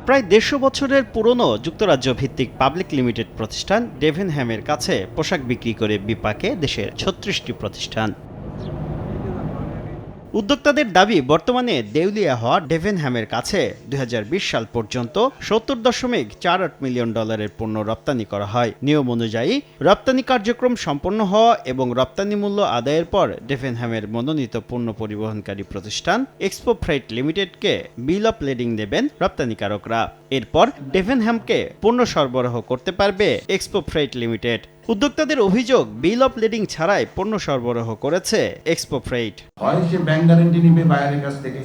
প্রায় ১৫০ বছরের পুরনো যুক্তরাজ্য ভিত্তিক পাবলিক লিমিটেড প্রতিষ্ঠান ডেভেনহ্যামের কাছে পোশাক বিক্রি করে বিপাকে দেশের ৩৬টি প্রতিষ্ঠান। উদ্যোক্তাদের দাবি, বর্তমানে দেউলিয়া হওয়া ডেভেনহ্যামের কাছে ২০২০ সাল পর্যন্ত $৭০.৪৮ মিলিয়ন পণ্য রপ্তানি করা হয়। নিয়ম অনুযায়ী রপ্তানি কার্যক্রম সম্পন্ন হওয়া এবং রপ্তানি মূল্য আদায়ের পর ডেভেনহ্যামের মনোনীত পণ্য পরিবহনকারী প্রতিষ্ঠান এক্সপো ফ্রেইট লিমিটেডকে বিল অফ লেডিং দেবেন রপ্তানিকারকরা। এরপর ডেভেনহ্যামকে পণ্য সরবরাহ করতে পারবে এক্সপো ফ্রেইট লিমিটেড। উদ্যোক্তাদের অভিযোগ, বিল অফ লেডিং ছাড়াই পণ্য সরবরাহ করেছে এক্সপো ফ্রেইট। হয় সে ব্যাংক গ্যারান্টি নিবে বায়ারের কাছ থেকে,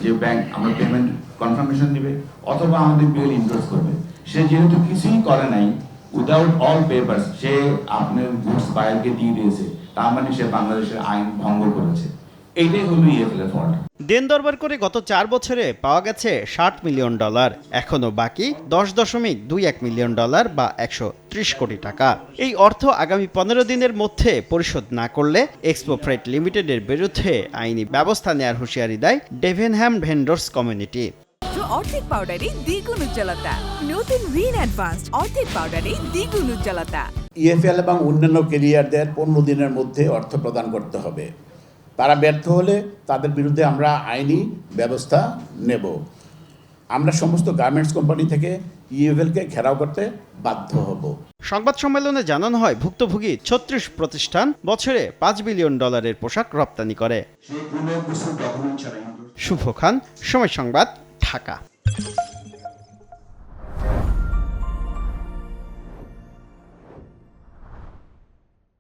যে ব্যাংক আমরা পেমেন্ট কনফার্মেশন দিবে, অথবা আমাদের বিল ইনভয়েস করবে। সে যেহেতু কিছুই করে নাই, উইদাউট অল পেপারস সে আপনার গুডস বায়ারকে দিয়ে দিয়েছে, তার মানে সে বাংলাদেশের আইন ভঙ্গ করেছে। এইটাই হলো ইএফএল এর ফল্ট। দেন দরবার করে গত 4 বছরে পাওয়া গেছে $60 মিলিয়ন। এখনো বাকি $10.21 মিলিয়ন বা 130 কোটি টাকা। এই অর্থ আগামী 15 দিনের মধ্যে পরিশোধ না করলে এক্সপো ফ্রেইট লিমিটেডের বিরুদ্ধে আইনি ব্যবস্থা নেওয়ার হুঁশিয়ারি দেয় ডেভেনহ্যাম ভেন্ডর্স কমিউনিটি। অর্ধেক পাউডারে দ্বিগুণ উজ্জ্বলতা, নতুন রিন অ্যাডভান্সড অর্ধেক পাউডারে দ্বিগুণ উজ্জ্বলতা। ইএফএল এবং অন্যান্য ক্যারিয়ারদের 15 দিনের মধ্যে অর্থ প্রদান করতে হবে। তারা ব্যর্থ হলে তাদের বিরুদ্ধে আমরা আইনি ব্যবস্থা নেব। আমরা সমস্ত গার্মেন্টস কোম্পানি থেকে ইএফএলকে ঘেরাও করতে বাধ্য হব। সংবাদ সম্মেলনে জানানো হয়, ভুক্তভোগী 36 প্রতিষ্ঠান বছরে $5 বিলিয়ন পোশাক রপ্তানি করে। শুভ খান, সময় সংবাদ, ঢাকা।